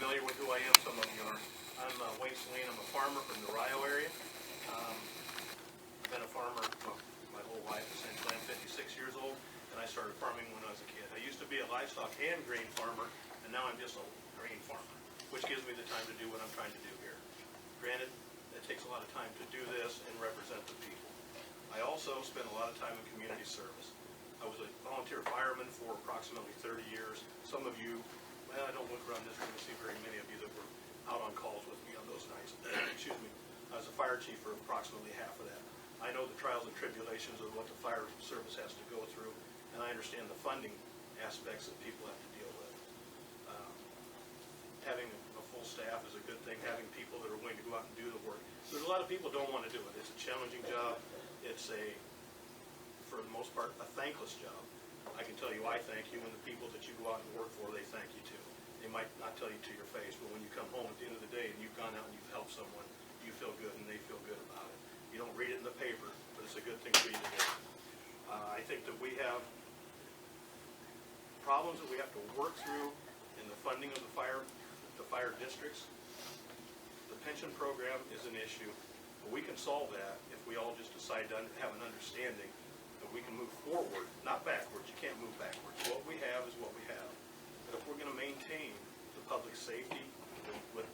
familiar with who I am, some of you aren't. I'm Wayne Saline. I'm a farmer from the Rio area. I've been a farmer my whole life, essentially. I'm 56 years old, and I started farming when I was a kid. I used to be a livestock and grain farmer, and now I'm just a grain farmer, which gives me the time to do what I'm trying to do here. Granted, it takes a lot of time to do this and represent the people. I also spent a lot of time in community service. I was a volunteer fireman for approximately 30 years. Some of you, well, I don't look around this room to see very many of you that were out on calls with me on those nights. Excuse me. I was a fire chief for approximately half of that. I know the trials and tribulations of what the fire service has to go through, and I understand the funding aspects that people have to deal with. Having a full staff is a good thing. Having people that are willing to go out and do the work. There's a lot of people who don't want to do it. It's a challenging job. It's for the most part, a thankless job. I can tell you I thank you, and the people that you go out and work for, they thank you too. They might not tell you to your face, but when you come home at the end of the day and you've gone out and you've helped someone, you feel good and they feel good about it. You don't read it in the paper, but it's a good thing for you to do. I think that we have problems that we have to work through in the funding of the fire districts. The pension program is an issue, but we can solve that if we all just decide to have an understanding that we can move forward, not backwards. You can't move backwards. What we have is what we have. But if we're going to maintain the public safety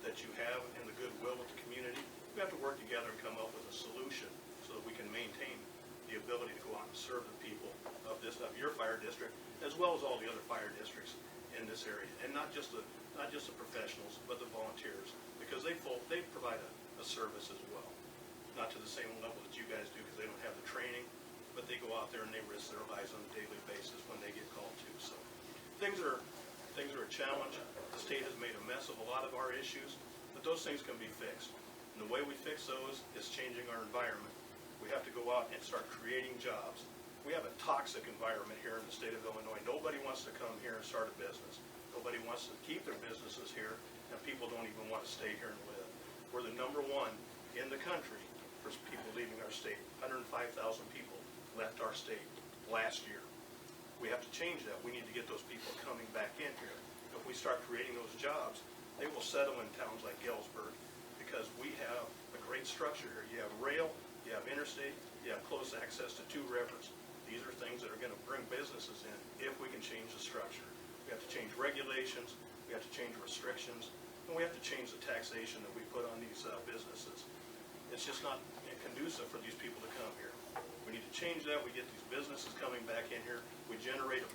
that you have and the goodwill of the community, we have to work together and come up with a solution so that we can maintain the ability to go out and serve the people of your fire district, as well as all the other fire districts in this area, and not just the professionals, but the volunteers, because they provide a service as well. Not to the same level that you guys do, because they don't have the training, but they go out there and they risk their lives on a daily basis when they get called to. So things are a challenge. The state has made a mess of a lot of our issues, but those things can be fixed. And the way we fix those is changing our environment. We have to go out and start creating jobs. We have a toxic environment here in the state of Illinois. Nobody wants to come here and start a business. Nobody wants to keep their businesses here, and people don't even want to stay here and live. We're the #1 in the country for people leaving our state. 105,000 people left our state last year. We have to change that. We need to get those people coming back in here. If we start creating those jobs, they will settle in towns like Galesburg, because we have a great structure here. You have rail, you have interstate, you have close access to 2 rivers. These are things that are going to bring businesses in if we can change the structure. We have to change regulations, we have to change restrictions, and we have to change the taxation that we put on these businesses. It's just not conducive for these people to come here. We need to change that. We get these businesses coming back in here. We generate a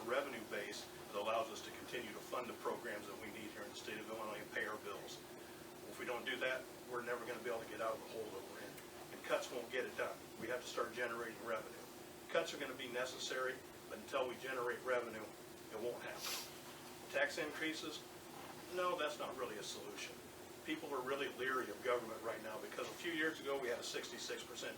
revenue base that allows us to continue to fund the programs that we need here in the state of Illinois and pay our bills. If we don't do that, we're never going to be able to get out of the hole that we're in. And cuts won't get it done. We have to start generating revenue. Cuts are going to be necessary, but until we generate revenue, it won't happen. Tax increases? No, that's not really a solution. People are really leery of government right now because a few years ago we had a 66%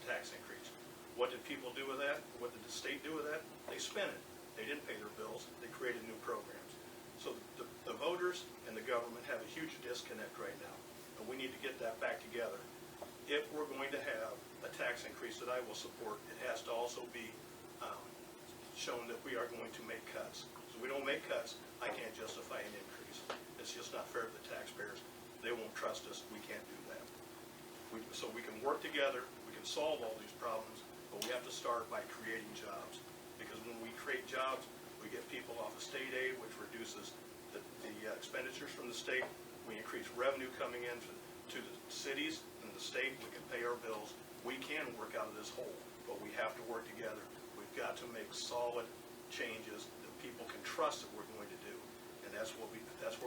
tax increase. What did people do with that? What did the state do with that? They spent it. They didn't pay their bills. They created new programs. So the voters and the government have a huge disconnect right now, and we need to get that back together. If we're going to have a tax increase that I will support, it has to also be shown that we are going to make cuts. So we don't make cuts, I can't justify an increase. It's just not fair to the taxpayers. They won't trust us. We can't do that. So we can work together. We can solve all these problems, but we have to start by creating jobs. Because when we create jobs, we get people off of state aid, which reduces the expenditures from the state. We increase revenue coming in to the cities and the state. We can pay our bills. We can work out of this hole, but we have to work together. We've got to make solid changes that people can trust that we're going to do, and that's where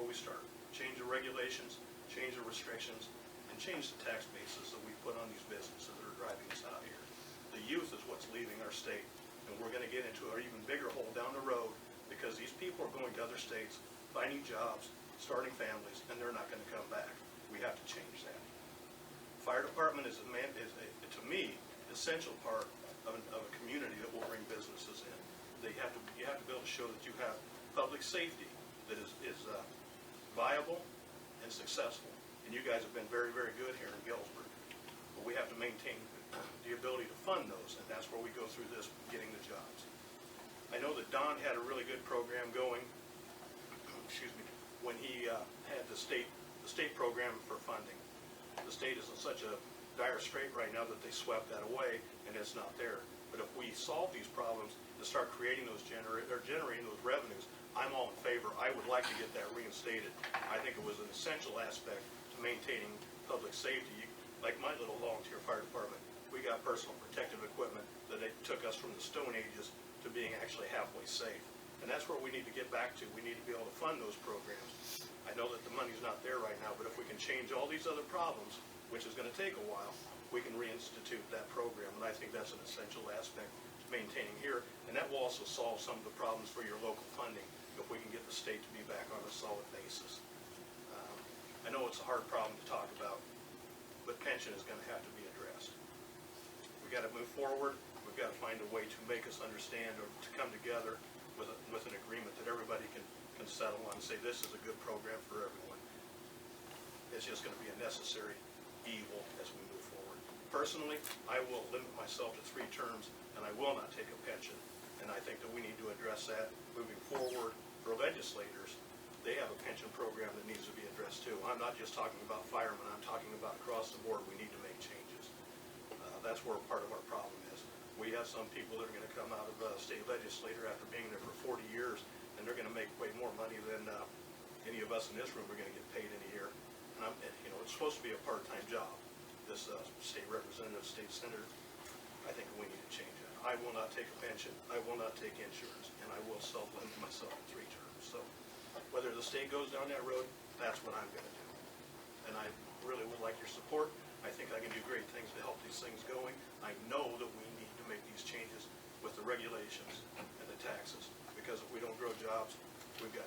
we start. Change the regulations, change the restrictions, and change the tax basis that we put on these businesses that are driving us out here. The youth is what's leaving our state, and we're going to get into an even bigger hole down the road because these people are going to other states, finding jobs, starting families, and they're not going to come back. We have to change that. Fire department is to me, essential part of a community that will bring businesses in. You have to be able to show that you have public safety that is viable and successful. And you guys have been very, very good here in Galesburg. But we have to maintain the ability to fund those, and that's where we go through this, getting the jobs. I know that Don had a really good program going, excuse me, when he had the state program for funding. The state is in such a dire strait right now that they swept that away, and it's not there. But if we solve these problems and start creating those generating those revenues, I'm all in favor. I would like to get that reinstated. I think it was an essential aspect to maintaining public safety. Like my little volunteer fire department, we got personal protective equipment that it took us from the Stone Ages to being actually halfway safe. And that's where we need to get back to. We need to be able to fund those programs. I know that the money's not there right now, but if we can change all these other problems, which is going to take a while, we can reinstitute that program. And I think that's an essential aspect to maintaining here. And that will also solve some of the problems for your local funding if we can get the state to be back on a solid basis. I know it's a hard problem to talk about, but pension is going to have to be addressed. We've got to move forward. We've got to find a way to make us understand or to come together with an agreement that everybody can settle on and say this is a good program for everyone. It's just going to be a necessary evil as we move forward. Personally, I will limit myself to 3 terms, and I will not take a pension. And I think that we need to address that moving forward. For legislators, they have a pension program that needs to be addressed too. I'm not just talking about firemen. I'm talking about across the board. We need to make changes. That's where part of our problem is. We have some people that are going to come out of state legislature after being there for 40 years, and they're going to make way more money than any of us in this room are going to get paid in a year. And it's supposed to be a part-time job. This state representative, state senator, I think we need to change that. I will not take a pension. I will not take insurance, and I will self-limit myself in 3 terms. So whether the state goes down that road, that's what I'm going to do. And I really would like your support. I think I can do great things to help these things going. I know that we need to make these changes with the regulations and the taxes, because if we don't grow jobs, we've got